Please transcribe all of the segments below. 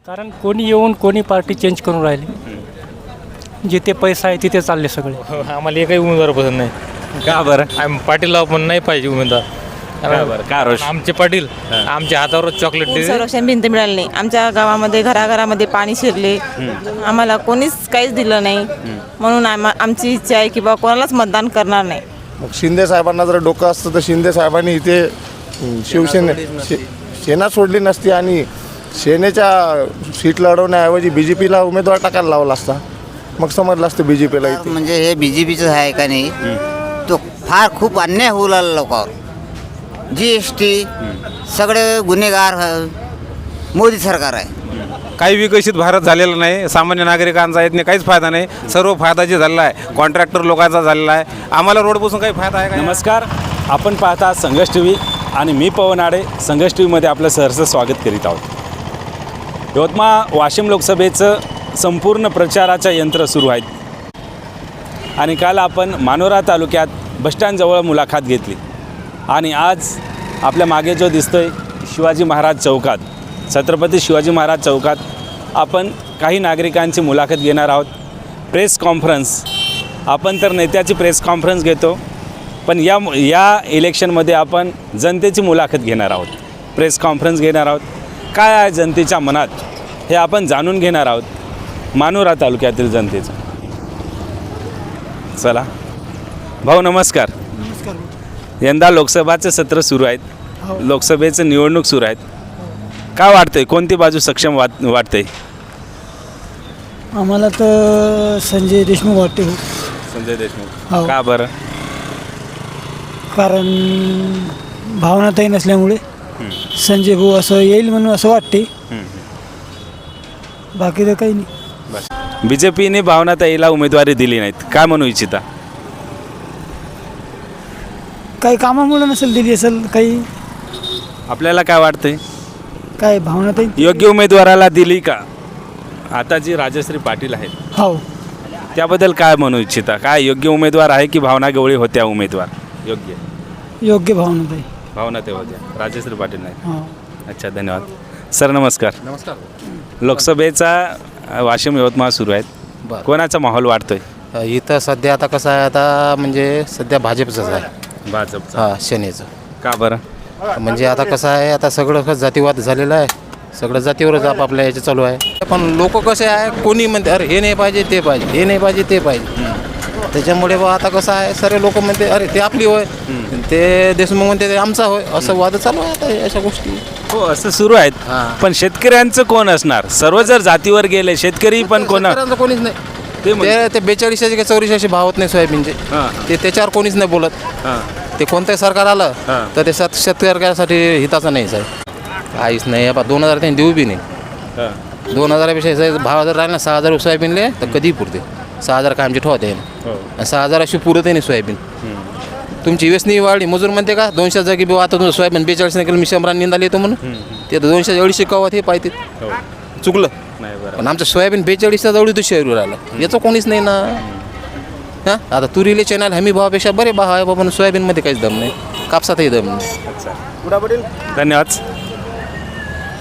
कारण कोणी येऊन कोणी पार्टी चेंज करून राहिली. जिथे पैसा आहे तिथे चालले सगळे. आम्हाला एकही उमेदवार पसंत नाही. का बरं? पाटीलला पण नाही पाहिजे उमेदवार. का बरं? का रोष? आमचे पाटील आमच्या हातावरच चॉकलेट दिले. संरक्षण भिंत मिळाली नाही. आमच्या गावामध्ये घराघरामध्ये पाणी शिरले. आम्हाला कोणीच काहीच दिलं नाही. म्हणून आमची इच्छा आहे की बा कोणालाच मतदान करणार नाही. मग शिंदे साहेबांना जर डोकं असतं तर शिंदे साहेबांनी इथे सेना सोडली नसती आणि सेनेच्या सीट लढवण्याऐवजी BJPला उमेदवार टाकायला लावला असता. मग समजलं असतं BJPला इथे. म्हणजे हे BJPचं आहे का नाही, तो फार खूप अन्याय होऊ लागला लोकांवर. GST सगळे गुन्हेगार मोदी सरकार आहे. काही विकसित भारत झालेला नाही. सामान्य नागरिकांचा यातने काहीच फायदा नाही. सर्व फायदा जे झालेला आहे कॉन्ट्रॅक्टर लोकांचा झालेला आहे. आम्हाला रोडपासून काही फायदा आहे का? नमस्कार, आपण पाहता संघर्ष TV आणि मी पवन आडे संघर्ष TVमध्ये आपलं सहर्ष स्वागत करीत आहोत. यवतमाळ वाशिम लोकसभेचं संपूर्ण प्रचाराचं यंत्र सुरू आहेत आणि काल आपण मानोरा तालुक्यात बसस्टँडजवळ मुलाखत घेतली आणि आज आपल्या मागे जो दिसतोय शिवाजी महाराज चौकात, छत्रपती शिवाजी महाराज चौकात आपण काही नागरिकांची मुलाखत घेणार आहोत. प्रेस कॉन्फरन्स, आपण तर नेत्याची प्रेस कॉन्फरन्स घेतो, पण या इलेक्शनमध्ये आपण जनतेची मुलाखत घेणार आहोत, प्रेस कॉन्फरन्स घेणार आहोत. काय आहे जनतेच्या मनात हे आपण जाणून घेणार आहोत, मानोरा तालुक्यातील जनतेचं. चला भाऊ, नमस्कार. यंदा लोकसभाचं सत्र सुरू आहेत, लोकसभेचं निवडणूक सुरू आहेत. काय वाटतंय, कोणती बाजू सक्षम वाटतंय? आम्हाला तर संजय देशमुख वाटते. संजय देशमुख. हो. का बरं? कारण भावनाताही नसल्यामुळे संजय भाऊ असं येईल म्हणून असं वाटते. बाकी तर काही नाही. BJPने भावनाताईला उमेदवारी दिली नाहीत, काय म्हणू इच्छिता? काही कामामुळे नसेल दिली असेल, काही आपल्याला काय वाटतंय? काय भावनाताई योग्य उमेदवाराला दिली का? आता जी राजश्री पाटील आहेत हो, त्याबद्दल काय म्हणू इच्छिता? काय योग्य उमेदवार आहे की भावना गवळी होत्या उमेदवार? योग्य भावनाताई. भावना ते होत्या, राजश्री पाटील नाही. हो. अच्छा, धन्यवाद सर. नमस्कार. लोकसभेचा वाशिम यवतमाळ सुरू आहेत, कोणाचा माहोल वाटतोय? इथं सध्या आता कसं आहे, आता म्हणजे सध्या भाजपचंच आहे. भाजपचा. हां, सेनेचं. का बरं? म्हणजे आता कसं आहे, आता सगळं जातीवाद झालेलं आहे. सगळं जातीवरच आपापल्या याचे चालू आहे. पण लोक कसे आहे, कोणी म्हणते अरे हे नाही पाहिजे ते पाहिजे, हे नाही पाहिजे ते पाहिजे. त्याच्यामुळे बा आता कसं आहे, सर्व लोक म्हणते अरे ते आपली होय, ते देशमुख म्हणते ते आमचा होय, असं वाद चालू आहे आता अशा गोष्टी. हो, असं सुरू आहेत. पण शेतकऱ्यांचं कोण असणार? सर्व जर जातीवर गेले, शेतकरी पण कोण? कोणीच नाही. ते 4200 का 4400 भाव होत नाही सोयाबीनचे, ते त्याच्यावर कोणीच नाही बोलत. ते कोणतंही सरकार आलं तर ते शेतकऱ्यासाठी हिताचं नाहीच आहे, काहीच नाही. 2000 त्यांनी देऊ बी नाही. 2000पेक्षा भाव जर राहिला ना 6000 सोयाबीनले तर कधीही पुरते. 6000 काय आमचे ठेवते आणि 6000 अशी पुरत नाही सोयाबीन. तुमची व्यसनी वाढली, मजूर म्हणते का 200 जागी आता तुमचं सोयाबीन 42 केलं, मी 100 निंदाला येतो म्हणून ते 200-250 कवात हे पाहिजे. चुकलं पण आमचं सोयाबीन 42 जवळ तो शहरीवर आलं, याचं कोणीच नाही ना. हां, आता तुरीले चॅनल हमी भावापेक्षा बरे भाव आहे बाबा, सोयाबीनमध्ये काहीच दम नाही, कापसातही दम नाही. धन्यवाद.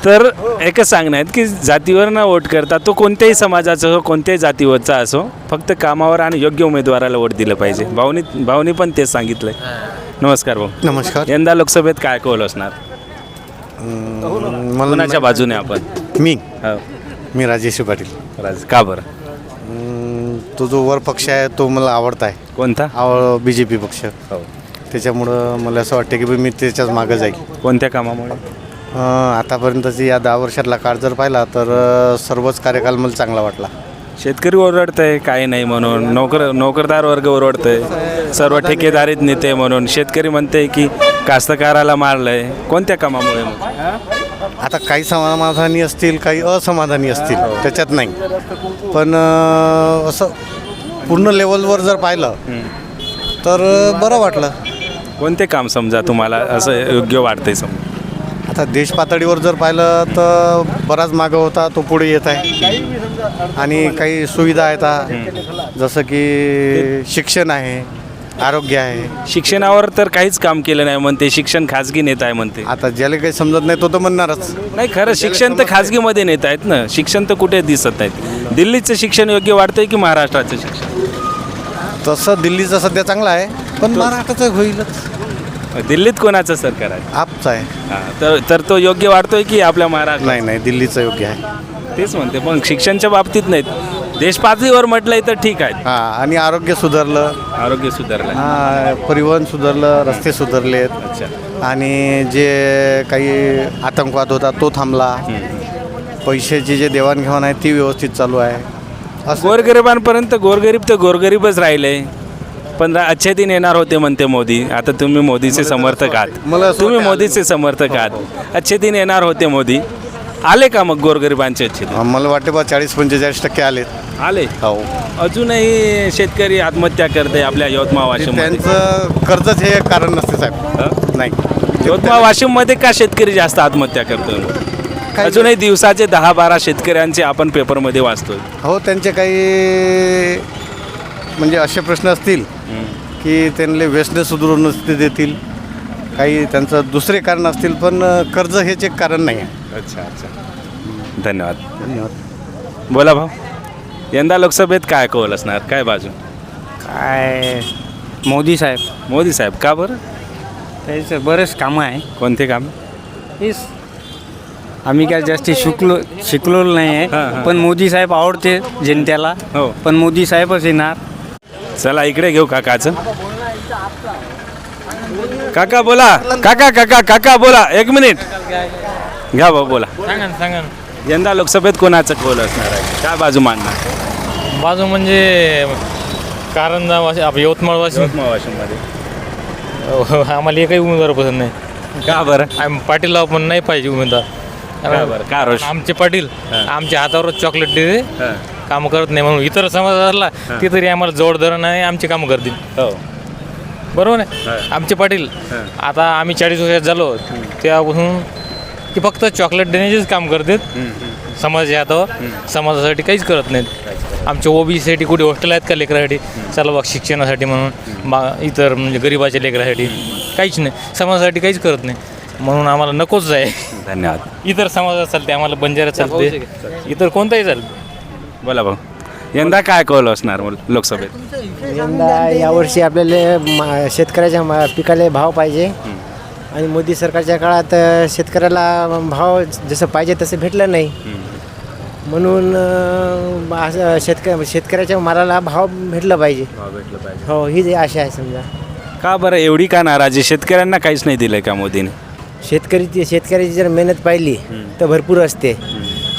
तर एकच सांगणं आहे की जातीवर न वोट करता तो कोणत्याही समाजाचा हो, कोणत्याही जातीवरचा असो, फक्त कामावर आणि योग्य उमेदवाराला वोट दिलं पाहिजे. भाऊनी पण तेच सांगितलंय. नमस्कार भाऊ. नमस्कार. यंदा लोकसभेत काय कौल असणार? कोणाच्या बाजूने आपण? मी राजेश पाटील. का बरं? तो जो वर पक्ष आहे तो मला आवडता आहे. कोणता? BJP पक्ष. त्याच्यामुळं मला असं वाटतं की मी त्याच्याच मागं जाईल. कोणत्या कामामुळे? आतापर्यंतची या 10 वर्षातला काळ जर पाहिला तर सर्वच कार्यकाल मला चांगला वाटला. शेतकरी ओरडतंय काही नाही म्हणून, नोकरदार वर्ग ओरडतंय, सर्व ठेकेदारीत नेते म्हणून. शेतकरी म्हणते की कास्तकाराला मारलंय. कोणत्या कामामुळे? आता काही समाधानी असतील, काही असमाधानी असतील, त्याच्यात नाही. पण असं पूर्ण लेवलवर जर पाहिलं तर बरं वाटलं. कोणते काम समजा तुम्हाला असं योग्य वाटतंय? समजा आता देश पातळीवर जर पाहिलं तर बराच मागं होता, तो पुढे येत आहे. आणि काही सुविधा आहेत, जसं की शिक्षण आहे, आरोग्य आहे. शिक्षणावर तर काहीच काम केलं नाही म्हणते, शिक्षण खाजगी नेत आहे म्हणते. आता ज्याला काही समजत नाही तो तर म्हणणारच. नाही, खरं शिक्षण तर खाजगीमध्ये नेत आहेत ना, शिक्षण तर कुठे दिसत नाहीत. दिल्लीचं शिक्षण योग्य वाटतंय की महाराष्ट्राचं शिक्षण? तसं दिल्लीचं सध्या चांगलं आहे, पण महाराष्ट्राचं होईलच. दिल्लीत कोणाचं सरकार आहे? आपचं आहे. हां, तर तो योग्य वाटतोय की आपल्या महाराष्ट्र? नाही, दिल्लीचं योग्य आहे. तेच म्हणते, पण शिक्षणच्या बाबतीत नाहीत. देश पातळीवर म्हटलंय तर ठीक आहे. हां, आणि आरोग्य सुधारलं, आरोग्य सुधारलं. परिवहन सुधारलं, रस्ते सुधारलेत, अच्छा. आणि जे काही आतंकवाद होता तो थांबला. पैशाची जे देवाणघेवाण आहे ती व्यवस्थित चालू आहे. असं गोरगरिबांपर्यंत गोरगरीब तर गोरगरीबच राहिले. 15 अच्छे दिन येणार होते म्हणते मोदी. आता तुम्ही मोदीचे समर्थक आहात, मला असं तुम्ही वाटतं मोदीचे समर्थक आहात. अच्छे दिन येणार होते मोदी, आले का मग गोरगरिबांचे अच्छे दिन? मला वाटते बा 40-45% आलेत. आले. हो, अजूनही शेतकरी आत्महत्या करते आपल्या यवतमाळ वाशिम. त्यांचं कर्जच हे कारण नसते साहेब. नाही, यवतमाळ वाशिममध्ये का शेतकरी जास्त आत्महत्या करतो? अजूनही दिवसाचे 10-12 शेतकऱ्यांचे आपण पेपरमध्ये वाचतोय. हो, त्यांचे काही म्हणजे असे प्रश्न असतील की त्यांना व्यसने सुधारून देतील, काही त्यांचं दुसरे कारण असतील, पण कर्ज हेच एक कारण नाही आहे. अच्छा. धन्यवाद. बोला भाऊ, यंदा लोकसभेत काय कौल असणार, काय बाजू? काय मोदी साहेब. मोदी साहेब का बरं? त्याचं बरेच कामं आहे. कोणते काम? हेच आम्ही काय जास्त शिकलो नाही हां. आहे, पण मोदी साहेब आवडते जनतेला. हो. पण मोदी साहेबच येणार. चला इकडे घेऊ काकाचं. काका बोला. काका बोला, 1 मिनिट घ्या भाऊ, बोला. सांगा यंदा लोकसभेत कोणाचं कौल असणार आहे, काय बाजू मांडणार? बाजू म्हणजे कारंजा यवतमाळ वाशिममध्ये आम्हाला एकही उमेदवार पसंत नाही. का बरं? पाटीलला पण नाही पाहिजे उमेदवार. का बरं? का रोष? आमचे पाटील आमच्या हातावरच चॉकलेट देते, कामं करत नाही. म्हणून इतर समाजाला ते तरी आम्हाला जोड धरण आहे, आमचे कामं करतील. हो, बरोबर आहे. आमचे पाटील आता आम्ही 40 वर्षात झालो तेव्हापासून की फक्त चॉकलेट देण्याचेच काम करतात समाजाच्या हातावर. समाजासाठी काहीच करत नाहीत. आमच्या ओबीसीसाठी कुठे हॉस्टेल आहेत का लेकरासाठी? चला बघ शिक्षणासाठी म्हणून, इतर म्हणजे गरिबाच्या लेकरासाठी काहीच नाही. समाजासाठी काहीच करत नाही, म्हणून आम्हाला नकोच आहे. धन्यवाद. इतर समाजात चालते, आम्हाला बंजारा चालते, इतर कोणताही चालते. बोला भाऊ, यंदा काय कौल असणार लोकसभेत? यंदा यावर्षी आपल्याला शेतकऱ्याच्या पिकाला भाव पाहिजे, आणि मोदी सरकारच्या काळात शेतकऱ्याला भाव जसं पाहिजे तसं भेटलं नाही, म्हणून असं शेतकऱ्याच्या मालाला भाव भेटला पाहिजे. हो, ही आशा आहे समजा. का बरं एवढी का नाराजी? शेतकऱ्यांना काहीच नाही दिलं का मोदीने? शेतकऱ्याची जर मेहनत पाहिली तर भरपूर असते,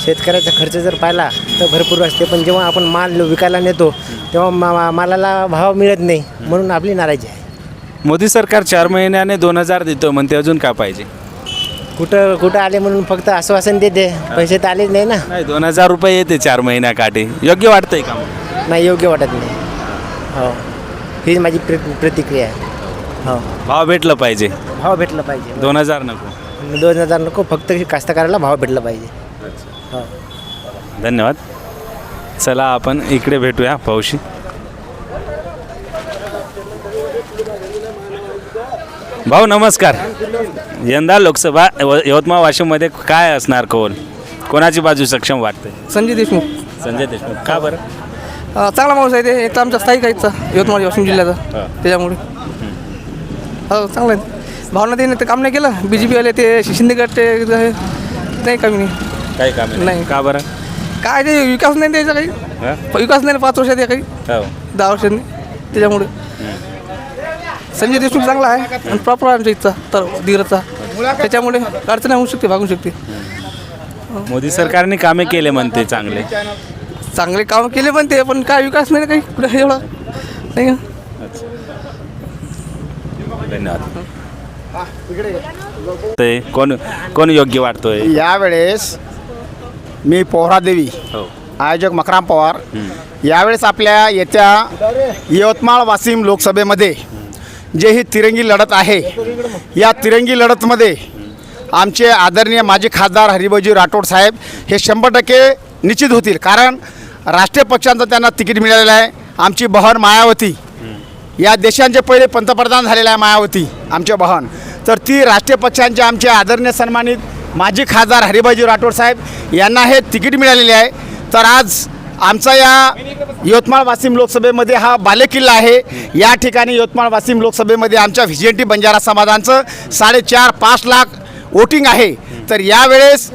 शेतकऱ्याचा खर्च जर पाहिला तर भरपूर असते, पण जेव्हा आपण माल विकायला नेतो तेव्हा मालाला भाव मिळत नाही, म्हणून आपली नाराजी आहे. मोदी सरकार 4 महिन्याने 2000 देतो म्हणते, अजून का पाहिजे? कुठं आले म्हणून फक्त आश्वासन देते, पैसे तर आलेच नाही ना. नाही, 2000 रुपये येते 4 महिन्याकाठी, योग्य वाटतंय का? नाही, योग्य वाटत नाही. हो, ही माझी प्रतिक्रिया आहे. हो, भाव भेटलं पाहिजे. भाव भेटला पाहिजे. 2000 नको. 2000 नको, फक्त कास्तकाराला भाव भेटला पाहिजे. हो, धन्यवाद. चला आपण इकडे भेटूया पाऊशी. भाऊ नमस्कार. यंदा लोकसभा यवतमाळ वाशिममध्ये काय असणार कौल? कोणाची बाजू सक्षम वाटते? संजय देशमुख. संजय देशमुख का बरं? चांगला माणूस आहे ते, एक तर आमचा स्थायिक आहेचा यवतमाळ वाशिम जिल्ह्याचा, त्याच्यामुळे हो चांगलं आहे. भावना त्याने ते काम नाही केलं, BJP आले ते शिंदे गट ते नाही, कमी नाही, काही काम नाही. का बरं? काय ते विकास नाही द्यायचा, काही विकास नाही 5 वर्षात, काही 10 वर्षांनी, त्याच्यामुळे संजय देशमुख चांगला आहे आणि प्रॉपर आमच्या इथचा तर दिग्रजचा, त्याच्यामुळे अडचण होऊ शकते, भागू शकते. मोदी सरकारने कामे केले म्हणते, चांगले काम केले म्हणते, पण काय विकास नाही काही कुठे एवढा नाही. धन्यवाद. ते कोण योग्य वाटतोय यावेळेस? मी पोहरादेवी, आयोजक मकराम पवार. यावेळेस आपल्या येत्या यवतमाळ वाशिम लोकसभेमध्ये जे ही तिरंगी लढत आहे, या तिरंगी लढतमध्ये आमचे आदरणीय माजी खासदार हरिभाऊजी राठोड साहेब हे 100% निश्चित होतील, कारण राष्ट्रीय पक्षांचं त्यांना तिकीट मिळालेलं आहे. आमची बहन मायावती या देशांचे पहिले पंतप्रधान झालेले आहे मायावती आमचे बहन. तर ती राष्ट्रीय पक्षांचे आमचे आदरणीय सन्मानित माजी खासदार हरिभाऊजी राठोड साहेब यांना हे तिकीट मिळालेले आहे. तर आज आमचा या यवतमाळ वाशिम लोकसभेमध्ये हा बालेकिल्ला आहे. या ठिकाणी यवतमाळ वाशिम लोकसभेमध्ये आमच्या व्हिजेंटी बंजारा समाजांचं 4.5-5 लाख वोटिंग आहे. तर यावेळेस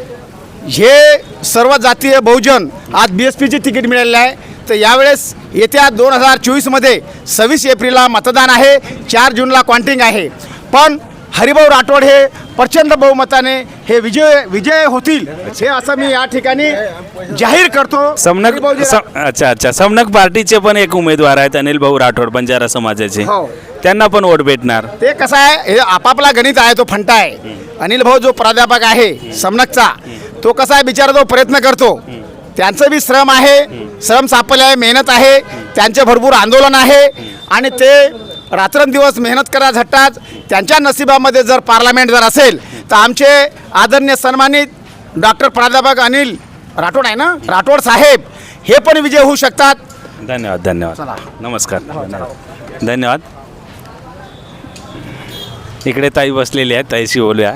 हे सर्व जातीय बहुजन आज BSPचे तिकीट मिळालेलं आहे. तर यावेळेस येत्या 2024मध्ये 26 एप्रिलला मतदान आहे, 4 जूनला काउंटिंग आहे. पण हरिभाऊ राठोड हे प्रचंड बहुमताने हे विजय होतील हे असं मी या ठिकाणी जाहीर करतो. अच्छा समनक पार्टीचे पण एक उमेदवार आहेत अनिल भाऊ राठोड बंजारा समाजाचे. हो. त्यांना पण वोट भेटणार. ते कसं आहे, हे आपापला गणित आहे, तो फंटा आहे. अनिल भाऊ जो प्राध्यापक आहे समनकचा, तो कसा आहे बिचारा, तो प्रयत्न करतो. त्यांचं बी श्रम आहे, श्रम सापडले आहे, मेहनत आहे, त्यांचे भरपूर आंदोलन आहे आणि ते रात्रंदिवस मेहनत करा झटतात. त्यांच्या नशिबामध्ये जर पार्लमेंट जर असेल तर आमचे आदरणीय सन्मानित डॉक्टर प्राध्यापक अनिल राठोड आहे ना, राठोड साहेब हे पण विजय होऊ शकतात. धन्यवाद. नमस्कार. धन्यवाद. इकडे ताई बसलेली आहे, ताईशी बोलूया.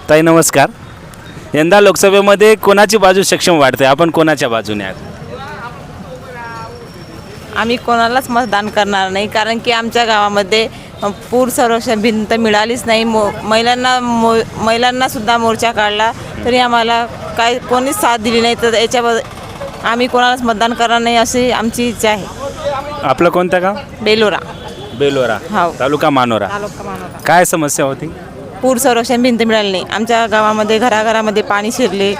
ताई नमस्कार. यंदा लोकसभेमध्ये कोणाची बाजू सक्षम वाटते? आपण कोणाच्या बाजूने आहात? आम्ही कोणालाच मतदान करणार नाही, कारण की आमच्या गावामध्ये पूर संरक्षण भिंत मिळालीच नाही. महिलांना सुद्धा मोर्चा काढला तरी आम्हाला काय कोणीच साथ दिली नाही. तर याच्याबद्दल आम्ही कोणालाच मतदान करणार नाही अशी आमची इच्छा आहे. आपलं कोणतं गाव? बेलोरा. हो. तालुका मानोरा. काय समस्या होती? पूर संरक्षण भिंत मिळाली नाही. आमच्या गावामध्ये घराघरामध्ये पाणी शिरले,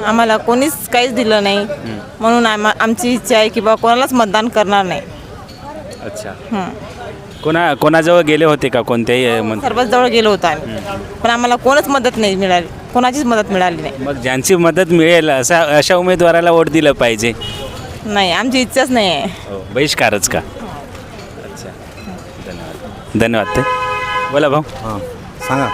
आम्हाला कोणीच काहीच दिलं नाही. म्हणून आमची इच्छा आहे की बा कोणालाच मतदान करणार नाही. अच्छा. कोणाजवळ गेले होते का? कोणत्याही सर्वच जवळ गेलो होतो आम्ही, पण आम्हाला कोणच मदत नाही मिळाली, कोणाचीच मदत मिळाली नाही. मग ज्यांची मदत मिळेल अशा उमेदवाराला वोट दिलं पाहिजे. नाही, आमची इच्छाच नाही आहे. बहिष्कारच का? अच्छा. धन्यवाद. ते बोला भाऊ. सांगा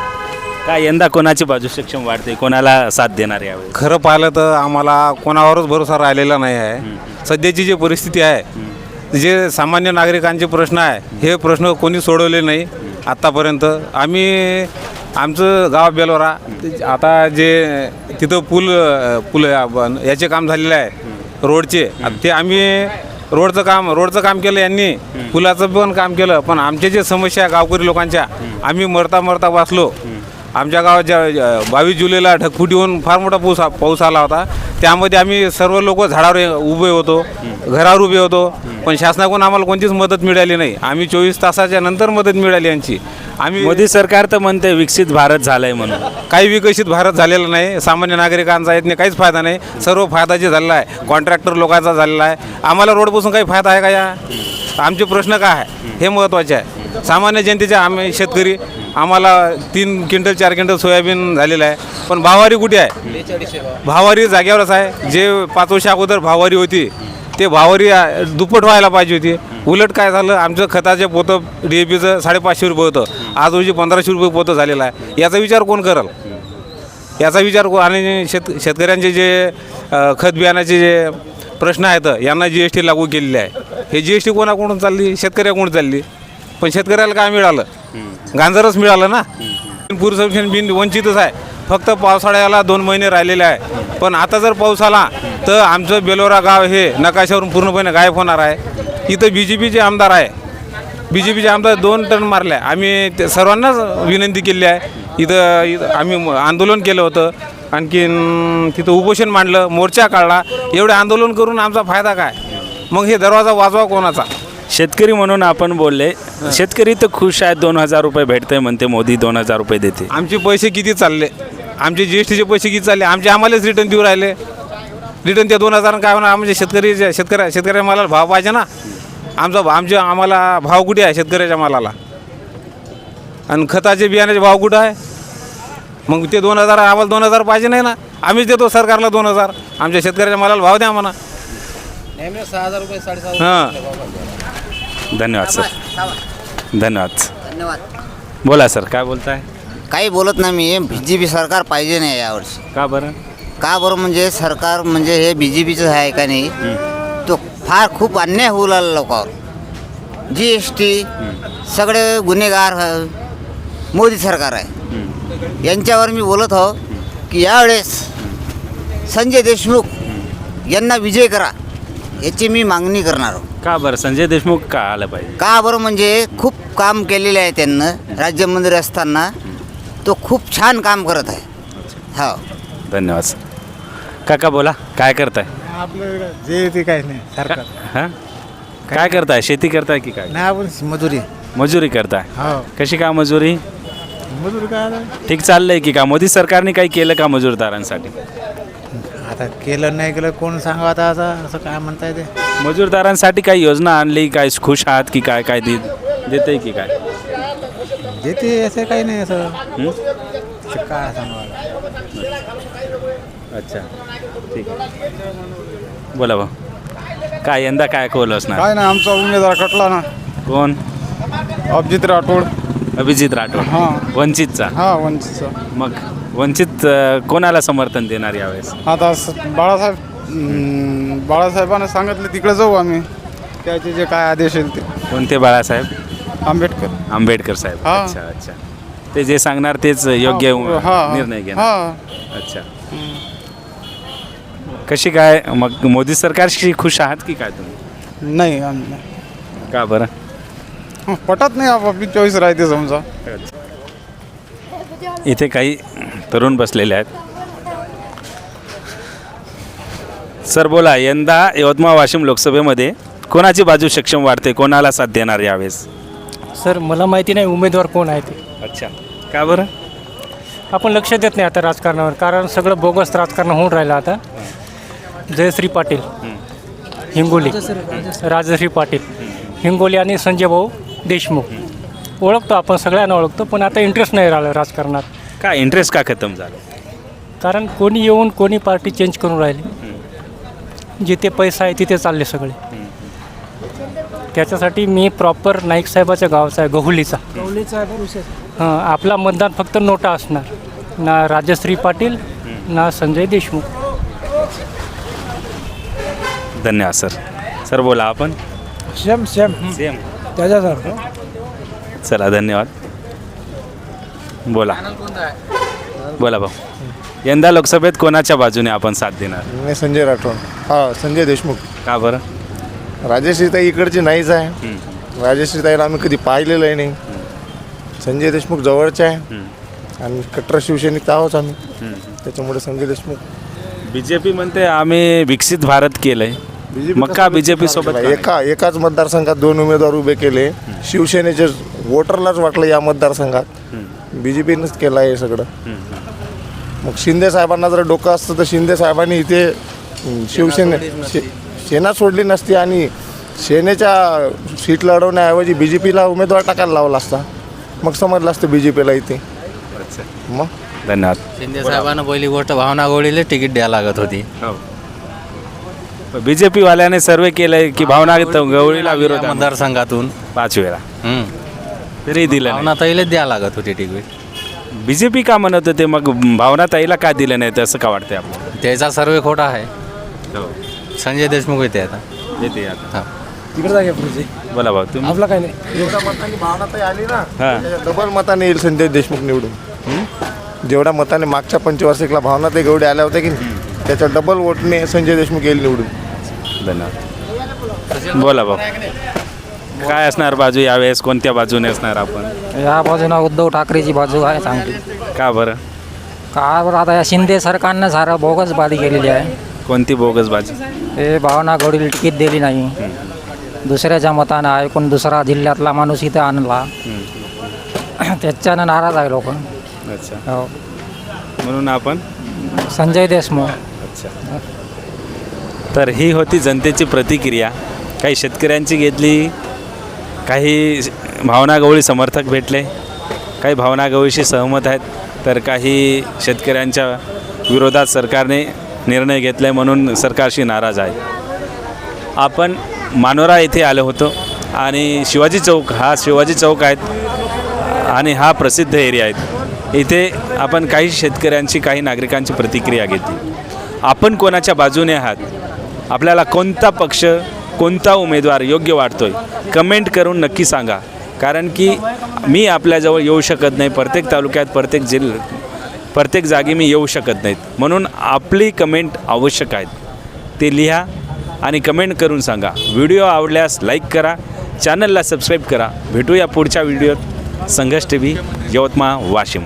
काय यंदा कोणाची बाजू सक्षम वाढते? कोणाला साथ देणार यावेळी? खरं पाहिलं तर आम्हाला कोणावरच भरोसा राहिलेला नाही आहे. सध्याची जी परिस्थिती आहे, जे सामान्य नागरिकांचे प्रश्न आहे, हे प्रश्न कोणी सोडवले नाही आत्तापर्यंत. आमचं गाव बेलोरा, आता जे तिथं पूल याचे काम झालेलं आहे रोडचे, ते आम्ही रोडचं काम केलं यांनी, पुलाचं पण काम केलं. पण आमच्या जे समस्या गावकरी लोकांच्या, आम्ही मरता वाचलो. आमच्या गावात 22 जुलैला ढगफुटी होऊन फार मोठा पाऊस आला होता. त्यामध्ये आम्ही सर्व लोक झाडावर उभे होतो, घरावर उभे होतो. पण शासनाकडून आम्हाला कोणतीच मदत मिळाली नाही. आम्ही 24 तासाच्या नंतर मदत मिळाली यांची. मोदी सरकार तर म्हणते विकसित भारत झालंय म्हणून. काही विकसित भारत झालेला नाही. सामान्य नागरिकांचा यातने काहीच फायदा नाही. सर्व फायदा जे झालेला आहे कॉन्ट्रॅक्टर लोकांचा झालेला आहे. आम्हाला रोडपासून काही फायदा आहे का? या आमचे प्रश्न काय आहे हे महत्त्वाचे आहे. सामान्य जनतेचे आम्ही शेतकरी, आम्हाला 3 क्विंटल 4 क्विंटल सोयाबीन झालेलं आहे. पण भाववारी कुठे आहे? भाववारी जाग्यावरच आहे. जे 5 वर्षा अगोदर भाववारी होती ते भाववारी दुप्पट व्हायला पाहिजे होती. उलट काय झालं, आमचं खताचे पोतं DAPचं 550 रुपये होतं, आज रोजी 1500 रुपये पोतं झालेलं आहे. याचा विचार कोण करेल? याचा विचार आणि शेतकऱ्यांचे जे खत बियाण्याचे जे प्रश्न आहेत यांना GST लागू केलेली आहे. हे GST कोणाकडून चालली? शेतकऱ्याकडून चालली. पण शेतकऱ्याला काय मिळालं? गांजरच मिळालं ना. पूर संरक्षण भिंत वंचितच आहे. फक्त पावसाळ्याला 2 महिने राहिलेले आहे. पण आता जर पाऊस आला तर आमचं बेलोरा गाव हे नकाशावरून पूर्णपणे गायब होणार आहे. इथं BJPचे आमदार आहे. BJPचे आमदार 2 टन मारले. आम्ही सर्वांनाच विनंती केली आहे. इथं आम्ही आंदोलन केलं होतं, आणखीन तिथं उपोषण मांडलं, मोर्चा काढला. एवढे आंदोलन करून आमचा फायदा काय? मग हे दरवाजा वाजवा कोणाचा? शेतकरी म्हणून आपण बोलले. शेतकरी तर खुश आहेत. 2000 रुपये भेटते म्हणते मोदी, 2000 रुपये देते. आमचे पैसे किती चालले? आमचे GSTचे पैसे किती चालले? आम्हालाच रिटर्न देऊ राहिले. रिटर्न त्या 2000 काय होणार? आमचे शेतकऱ्या मालाला भाव पाहिजे ना. आम्हाला भाव कुठे आहे शेतकऱ्याच्या मालाला? आणि खताचे बियाण्याचे भाव कुठं आहे? मग ते 2000 आम्हाला 2000 पाहिजे नाही ना. आम्हीच देतो सरकारला 2000. आमच्या शेतकऱ्याच्या मालाला भाव द्या म्हणा. 6000 रुपये 6,500. हां. धन्यवाद सर. धन्यवाद. बोला सर, काय बोलताय? काही बोलत नाही मी. BJP सरकार पाहिजे नाही यावर्षी. का बरं? म्हणजे सरकार म्हणजे हे BJPचं आहे का नाही, तो फार खूप अन्याय होऊ लागला लोकांवर. GST सगळे गुन्हेगार मोदी सरकार आहे. यांच्यावर मी बोलत आहो की यावेळेस संजय देशमुख यांना विजय करा याची मी मागणी करणार आहो. का बरं संजय देशमुख का आलं पाहिजे? का बरं म्हणजे खूप काम केलेले आहे त्यांना. राज्यमंत्री असताना तो खूप छान काम करत आहे. हो, धन्यवाद सर. काका बोला, काय करताय? आपलं जे ते काही नाही सरकार हां, काय करताय? शेती करताय की काय? नाही, आपण मजुरी. मजुरी करताय? हो, कशी का मजुरी? मजुरी काय ठीक चाललंय की का? मोदी सरकारने काही केलं का मजूरदारांसाठी? आता केलं नाही केलं कोण सांगा आता असं काय म्हणता येते. मजूरदारांसाठी काही योजना आणली? काय खुश आहात की काय? काय देते की काय? देते असं काही नाही असं हं? काय सांगा. अच्छा, ठीक आहे. बोला भाऊ, काय यंदा काय कौल असणार? काय ना, आमचा उमेदवार कटला ना. कोण? अभिजित राठोड. अभिजित राठोड, हां वंचितचा. हां, वंचितचा. मग वंचित कोणाला समर्थन देणार यावेळेस? आता बाळासाहेबांना सांगितलं तिकडे जाऊ आम्ही. त्याचे जे काय आदेश येईल ते. कोणते बाळासाहेब? आंबेडकर. आंबेडकर साहेब. हां. अच्छा अच्छा, ते जे सांगणार तेच योग्य हां. निर्णय घेणार. हां. अच्छा, कशी काय मग मोदी सरकारशी खुश आहात की काय तुम्ही? नाही, आम्ही नाही. का बरं? पटत नाही. आपली चॉईस राहते समजा. इथे काही तरुण बसलेले आहेत. सर बोला, यंदा यवतमाळ वाशिम लोकसभेमध्ये कोणाची बाजू सक्षम वाढते? कोणाला साथ देणार यावेळेस? सर मला माहिती नाही उमेदवार कोण आहे ते. अच्छा, का बरं? आपण लक्ष देत नाही आता राजकारणावर, कारण सगळं बोगस राजकारण होऊन राहिलं आता. जयश्री पाटील हिंगोली, राजश्री पाटील हिंगोली आणि संजय भाऊ देशमुख ओळखतो आपण, सगळ्यांना ओळखतो, पण आता इंटरेस्ट नाही राहिला राजकारणात. का इंटरेस्ट का खतम झाला? कारण कोणी येऊन कोणी पार्टी चेंज करून राहिली. जिथे पैसा आहे तिथे चालले सगळे. त्याच्यासाठी मी प्रॉपर नाईक साहेबाच्या गावचा आहे, गहुलीचा. हां, आपला मतदान फक्त नोटा असणार, ना राजश्री पाटील ना संजय देशमुख. धन्यवाद सर. सर बोला, आपण सेम सेम. त्याच्यासारखं. चला, धन्यवाद. बोला बोला भाऊ, यंदा लोकसभेत कोणाच्या बाजूने आपण साथ देणार? मी संजय राठोड. हां, संजय देशमुख. का बरं? राजश्रीताई इकडची नाहीच आहे. राजश्रीताईला आम्ही कधी पाहिलेलंही नाही. संजय देशमुख जवळचे आहे आणि कट्टर शिवसैनिक आहोत आम्ही, त्याच्यामुळे संजय देशमुख. BJP म्हणते आम्ही विकसित भारत केलंय, मग का BJP सोबत? एकाच मतदारसंघात 2 उमेदवार उभे केले. शिवसेनेचे वोटरलाच वाटलं या मतदारसंघात BJPनंच केलं आहे हे सगळं. मग शिंदे साहेबांना जर डोकं असतं तर शिंदे साहेबांनी इथे सेना सोडली नसती आणि सेनेच्या सीट लढवण्याऐवजी BJPला उमेदवार टाकायला लावला असता. मग समजलं असतं BJPला इथे. मग धन्यवाद. शिंदे साहेबांना पहिली गोष्ट भावना गवळीला तिकीट द्यायला लागत होती. BJP वाल्याने सर्वे केलंय की भावना गवळीला विरोध मतदारसंघातून 5 वेळा तरी दिलं नाही. भावना ताईला द्यायला लागत होती तिकीट. BJP का म्हणत होते, मग भावना ताईला का दिलं नाही असं का वाटतंय आपल्याला? त्याचा सर्वे खोटा आहे. संजय देशमुख येते आता. येते आता. हां, तिकडे जागे पुढचे. बोला भाऊ, तुम्ही. आपला काय नाही. जेवढ्या मतांनी भावनाताई आली ना, हां, डबल मताने येईल संजय देशमुख निवडून. जेवढ्या मताने मागच्या पंचवार्षिकला भावनाताई गवडे आल्या होत्या की त्याच्या डबल वोटने संजय देशमुख येईल निवडून. धन्यवाद. बोला भाऊ, काय असणार बाजू यावेळेस? कोणत्या बाजूने असणार आपण? या बाजूला उद्धव ठाकरेची बाजू आहे चांगली. का बरं? का बरं, आता या शिंदे सरकारनं सारं बोगस बाजी केलेली आहे. कोणती बोगस बाजू? हे भावना गवडीला तिकीट दिली नाही, दुसऱ्याच्या मतानं ऐकून दुसरा जिल्ह्यातला माणूस इथं आणला, त्याच्यानं नाराज आहे लोक. अच्छा, हो, म्हणून आपण संजय देशमुख. अच्छा. तर ही होती जनतेची प्रतिक्रिया. काही शेतकऱ्यांची घेतली, काही भावना गवळी समर्थक भेटले, काही भावना गवळीशी सहमत आहेत, तर काही शेतकऱ्यांच्या विरोधात सरकारने निर्णय घेतला म्हणून सरकारशी नाराज आहे. आपण मानोरा येथे आलो होतो आणि शिवाजी चौक आहेत आणि हा प्रसिद्ध एरिया आहे. इथे आपण काही शेतकऱ्यांची, काही नागरिकांची प्रतिक्रिया घेतली. आपण कोणाच्या बाजूने आहात? आपल्याला कोणता पक्ष कोणता उमेदवार योग्य वाटतोय कमेंट करून नक्की सांगा. कारण की मी आपल्याजवळ येऊ शकत नाही, प्रत्येक तालुक्यात प्रत्येक जागी मी येऊ शकत नाहीत. म्हणून आपली कमेंट आवश्यक आहेत, ते लिहा आणि कमेंट करून सांगा. व्हिडिओ आवडल्यास लाईक करा, चॅनलला सबस्क्राईब करा. भेटूया पुढच्या व्हिडिओत. संघर्ष TV यवतमाळ वाशिम.